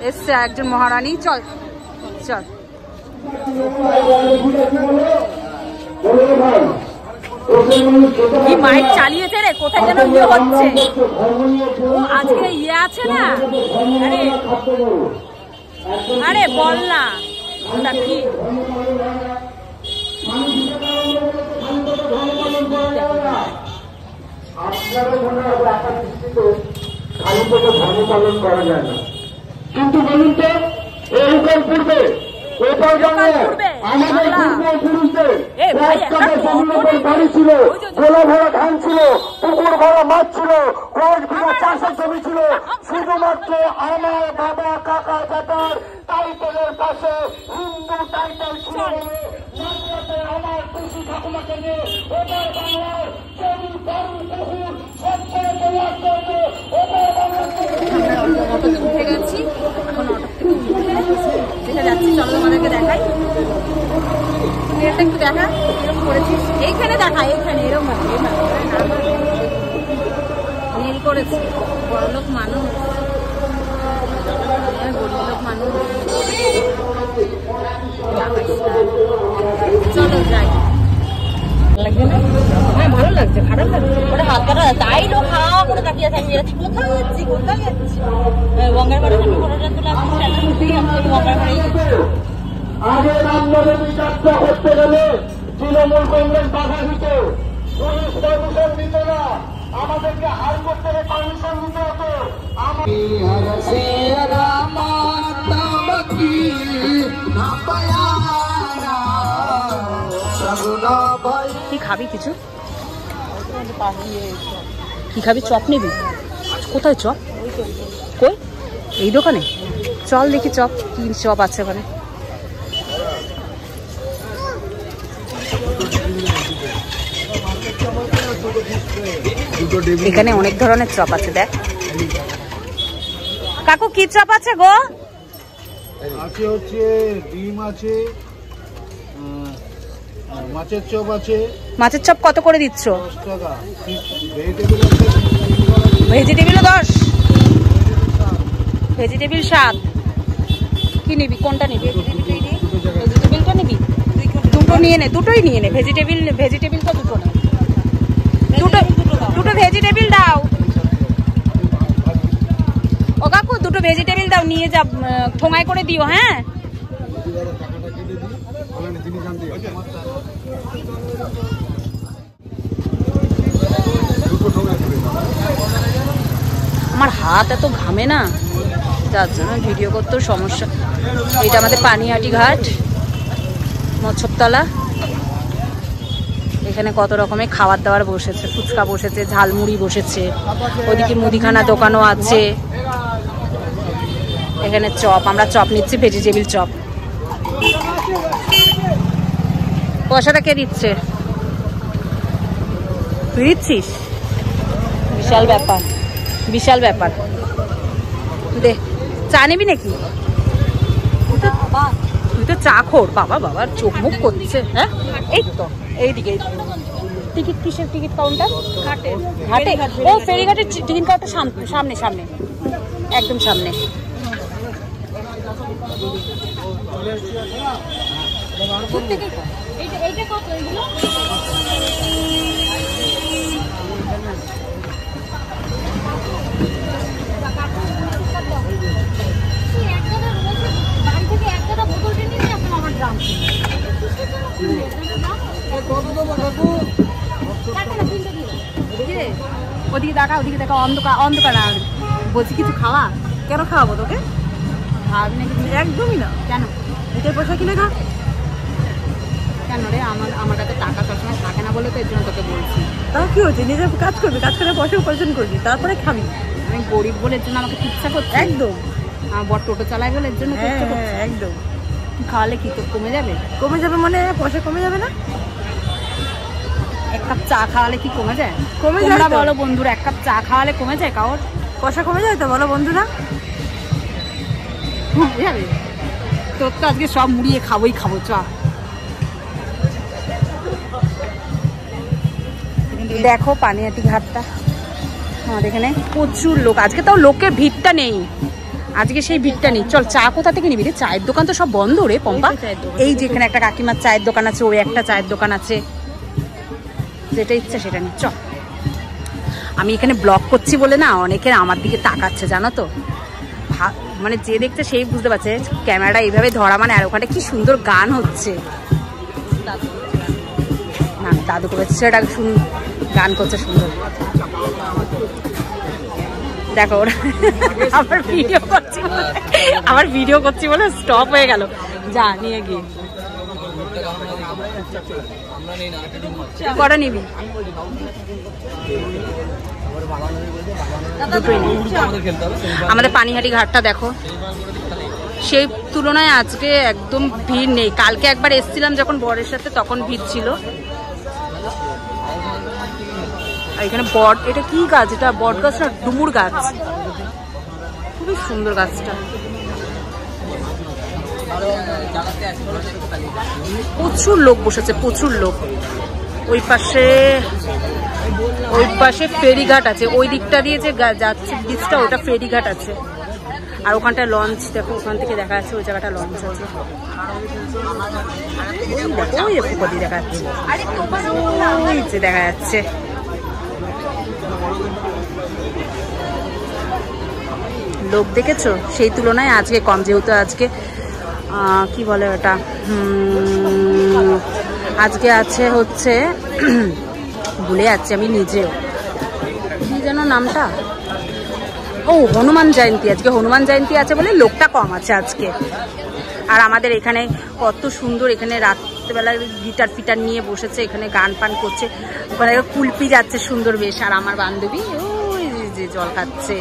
এসছে একজন মহারানী। চল চল। কি মাইক চালিয়েছে রে, কোথায় যেন ইয়ে হচ্ছে। ও আজকে ইয়ে আছে না, আরে আরে বল না ওটা কি। পালন করা যায় না, কিন্তু বলুন তো এই পূর্বে আমাদের পূর্বপুরুষদের বাড়ি ছিল, গোলা ভরা ধান ছিল, পুকুর ভরা মাছ ছিল, রোজ বিঘা চাষের জমি ছিল। শুধুমাত্র আমার বাবা কাকা চাচার টাইটেলের পাশে হিন্দু টাইটেল ছিল বলে আমার কৃষি ঠাকুমাকে নিয়ে ওদের বাংলার জমি বাড়ি পুকুর সব করে দেওয়ার জন্য ওদের বাংলার উঠে গেছি, এখন অটো থেকে উঠে যাচ্ছি। চলো তোমাদেরকে দেখাই, এটা একটু দেখা এরকম করেছিস। এইখানে দেখা, এইখানে এরকম নীল করেছি। বড়লোক মানুষ, গরিব মানুষ। চলো যাই। লাগছে না? হ্যাঁ ভালো লাগছে, খারাপ লাগছে ওটা হাত কাটা। তাই লোক হাওয়া করে তাকিয়ে আছে। আমি যাচ্ছি কোথায় যাচ্ছি, কোথায় যাচ্ছি? গঙ্গার বাড়ি আমি ফটোটা তুলে গঙ্গার বাড়ি। আগে রামনগর যাত্রা করতে গেলে তৃণমূল কংগ্রেস বাধা দিত, পুলিশ পারমিশন দিত না, আমাদেরকে হাইকোর্টে পারমিশন দিতে হতো। কি খাবি কিছু? কি খাবি? চপ নিবি? কোথায় চপ? কই? এই দোকানে? চল দেখি চপ কি চপ আছে ওখানে। এখানে অনেক ধরনের চপ আছে, দেখ কাকু কি চপ আছে গো? আছে হচ্ছে ডিম আছে, মাছের চপ আছে। মাছের চপ কত করে দিচ্ছ? 10 টাকা। ভেজিটেবিলও 10, ভেজিটেবিল 7। কি নিবি, কোনটা নিবি? ভেজিটেবিলটা নিবি? দুটো নিয়ে নে, দুটোই নিয়ে নে। ভেজিটেবিল তো দুটো নে, দুটো ভেজিটেবিল দাও। ও কাকু দুটো ভেজিটেবিল দাও, নিয়ে যা, ঠোঙায় করে দিও। হ্যাঁ আমার হাত এত ঘামে না, যার জন্য ভিডিও করতেও সমস্যা। এটা আমাদের পানিহাটি ঘাট, মৎস্যতলা। এখানে কত রকমের খাবার দাবার বসেছে, ফুচকা বসেছে, ঝালমুড়ি বসেছে, ওদিকে মুদিখানা দোকানও আছে। এখানে চপ, আমরা চপ নিচ্ছি, ভেজিটেবিল চপ। পয়সাটা কে দিচ্ছে? তুই দিচ্ছিস? বিশাল ব্যাপার, বিশাল ব্যাপার। দে, চা নিবি নাকি? তুই তো চা খোর। বাবা বাবার চোখ মুখ করছে। হ্যাঁ এই তো এইদিকে। টিকিট কিসের টিকিট কাউন্টার? ঘাটে। ও ফেরিঘাটের টিকিট কাউন্টার সামনে, সামনে একদম সামনে। ওদিকে দেখা, ওদিকে দেখা, অন্ধকার অন্ধকার। আর বলছি কিছু খাওয়া? কেন খাওয়াবো তোকে? খাওয়াবি নাকি? একদমই না। কেন? এটার পয়সা কিনে খা। কেন রে? আমার কাছে টাকা সবসময় থাকে না বলে তো এর জন্য তোকে বলছি। তাও কি হচ্ছে, নিজের কাজ করবি, কাজ করে পয়সা উপার্জন করবি, তারপরে খাবি। আমি গরিব বলে এর জন্য আমাকে ইচ্ছা করছে। একদম। আমার বড় টোটো চালায় বলে এর জন্য ইচ্ছা করছে। একদম। খাওয়ালে কি তোর কমে যাবে? কমে যাবে মানে পয়সা কমে যাবে না? কাপ চা খাওয়ালে কি কমে যায়? কমে যায় তোমরা বলো বন্ধুরা, এক কাপ চা খাওয়ালে কমে যায় কারোর? কষা কমে যায় তো বলো বন্ধুরা? তোর তো আজকে সব মুড়িয়ে খাবোই খাবো। চা দেখো পানিহাটি ঘাটটা, আমাদের এখানে প্রচুর লোক। আজকে তাও লোকের ভিড়টা নেই, আজকে সেই ভিড়টা নেই। চল চা কোথা থেকে নিবি রে? চায়ের দোকান তো সব বন্ধ রে পম্পা। এই যেখানে একটা কাকিমার চায়ের দোকান আছে, ওই একটা চায়ের দোকান আছে, যেটা ইচ্ছা সেটা নি। চল, আমি এখানে ব্লগ করছি বলে না অনেকের আমার দিকে তাকাচ্ছে জানো তো, মানে যে দেখছে সেই বুঝতে পারছে ক্যামেরাটা এইভাবে ধরা মানে। আর ওখানে কি সুন্দর গান হচ্ছে, না দাদু করেছে সেটা গান করছে সুন্দর। দেখো ওরা আবার ভিডিও করছি বলে স্টপ হয়ে গেল। যা নিয়ে গিয়ে কটা নিবি? আমাদের পানিহাটি ঘাটটা দেখো, সেই তুলনায় আজকে একদম ভিড় নেই। কালকে একবার এসেছিলাম যখন বরের সাথে, তখন ভিড় ছিল। এখানে বট, এটা কি গাছ? এটা বট গাছ না ডুমুর গাছ, খুবই সুন্দর গাছটা। প্রচুর লোক বসেছে, প্রচুর লোক। ওই পাশে ফেরিঘাট আছে, ওই দিকটা দিয়ে যে যাচ্ছে ব্রিজটা, ওটা ফেরিঘাট আছে। আর ওখানটায় লঞ্চ দেখো, ওখান থেকে দেখা যাচ্ছে ওই জায়গাটা লঞ্চ আছে। ওই পুকুরি দেখা যাচ্ছে, ওই যে দেখা যাচ্ছে। লোক দেখেছো? সেই তুলনায় আজকে কম, যেহেতু আজকে কি বলে ওটা, আজকে আছে হচ্ছে ভুলে যাচ্ছি আমি নিজেও, কি যেন নামটা, ও হনুমান জয়ন্তী। আজকে হনুমান জয়ন্তী আছে বলে লোকটা কম আছে আজকে। আর আমাদের এখানে কত সুন্দর, এখানে রাত্রেবেলা গিটার ফিটার নিয়ে বসেছে, এখানে গান পান করছে, ওখানে কুলপি যাচ্ছে সুন্দর বেশ। আর আমার বান্ধবী ওই যে জল খাচ্ছে।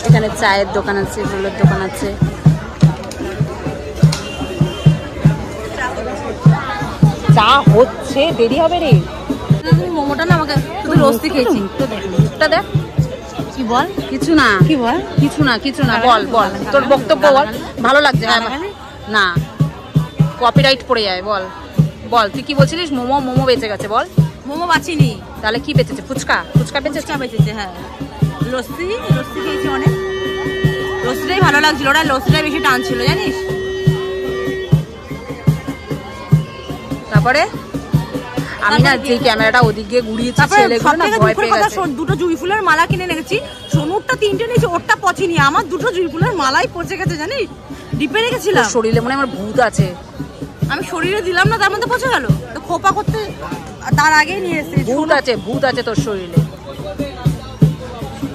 এখানে চায়ের দোকান আছে, রোলের দোকান আছে। চা হচ্ছে, দেরি হবে রে। মোমোটা না আমাকে শুধু রোস্তি খেয়েছি। মুখটা দেখ, কি বল? কিছু না, কি বল? কিছু না, কিছু না, বল বল তোর বক্তব্য বল। ভালো লাগছে? হ্যাঁ না, কপিরাইট পড়ে যায়। বল বল, তুই কি বলছিলিস? মোমো বেঁচে গেছে, বল। মোমো বাঁচিনি। তাহলে কি বেঁচেছে? ফুচকা বেঁচেছে। হ্যাঁ, লস্যি খেয়েছি অনেক। লস্যিটাই ভালো লাগছিল, ওরা লস্যিটাই বেশি টানছিল জানিস। তারপরে আমি না যে ক্যামেরাটা ওদিকে ঘুরিয়েছি, ছেলেগুলো না ভয় পেয়ে গেছে। দুটো জুঁই ফুলের মালা কিনে রেখেছি, সোনুরটা 3টে নিয়েছি, ওরটা পছনি, আমার 2টো জুঁই ফুলের মালাই পচে গেছে জানিস, ডিপে রেখেছিলাম। শরীরে মনে হয় আমার ভূত আছে। আমি শরীরে দিলাম না, তার মধ্যে পচে গেল। তো খোপা করতে তার আগেই নিয়ে এসেছি। ভূত আছে তোর শরীরে।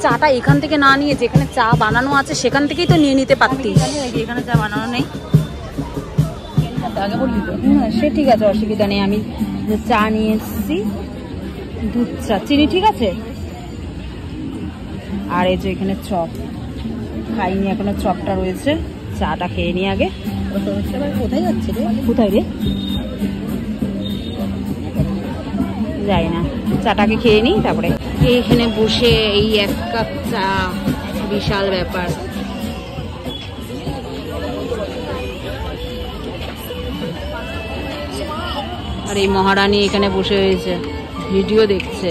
চাটা এখান থেকে না নিয়ে যেখানে চা বানানো আছে সেখান থেকেই তো নিয়ে নিতে পারতিস। এখানে চা বানানো নেই, সে ঠিক আছে, অসুবিধা নেই। আমি চা নিয়ে এসেছি, দুধ চা, চিনি ঠিক আছে। আর এই যে এখানে চপ খাইনি এখনো, চপটা রয়েছে, চাটা খেয়ে নি আগে। কোথায় যাচ্ছে রে? কোথায় রে যাই না, চাটাকে খেয়ে নি, তারপরে এইখানে বসে এই 1 কাপ চা, বিশাল ব্যাপার। আর এই মহারানী এখানে বসে হয়েছে, ভিডিও দেখছে।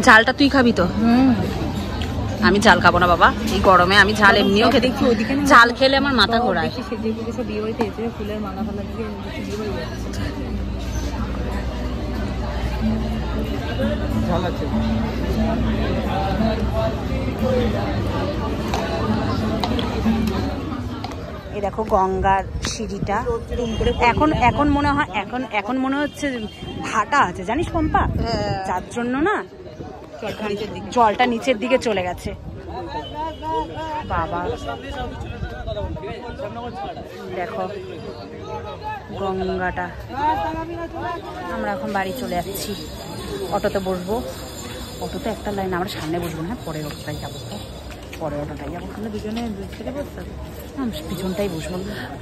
ঝালটা তুই খাবি তো? আমি ঝাল খাবো না বাবা, এই গরমে আমি ঝাল এমনিও খেতে, ঝাল খেলে আমার মাথা ঘোরায়। ফুলের মালা ফালা দিয়ে এই দেখো গঙ্গার সিঁড়িটা, এখন মনে হয় এখন মনে হচ্ছে ভাটা আছে জানিস পম্পা, যার জন্য না জলটা নিচের দিকে চলে গেছে। বাবা দেখো গঙ্গাটা। আমরা এখন বাড়ি চলে যাচ্ছি, অটোতে বসবো। অটোতে একটা লাইন, আমরা সামনে বসবো না, পরের অটোটাই যাবো, পরের অটোটাই যাবো। ওখানে দুজনে দুজনে বসতে হবে, আমি পিছনটাই বসবো।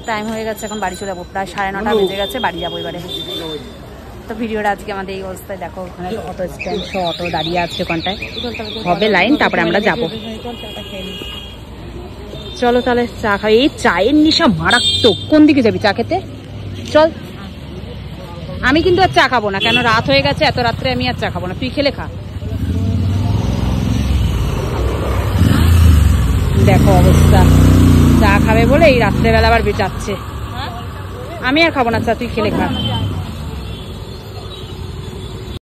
টাইম হয়ে গেছে, এখন বাড়ি চলে যাবো, প্রায় 9:30 বেজে গেছে, বাড়ি যাবো এবারে। তো ভিডিওটা আজকে আমাদের এই অবস্থায়। দেখো ওখানে অটো স্ট্যান্ড, অটো দাঁড়িয়ে আছে ওখানটায়, হবে লাইন, তারপরে আমরা যাবো। চলো তাহলে চা খাই। এই চায়ের নেশা মারাত্মক। কোন দিকে যাবি চা খেতে? চল। আমি কিন্তু আর চা খাবো না, কেন রাত হয়ে গেছে, এত রাত্রে আমি আর চা খাবো না, তুই খেলে খা। দেখো অবস্থা, চা খাবে বলে এই রাত্রেবেলা আবার বেঁচাচ্ছে। আমি আর খাবো না চা, তুই খেলে খা।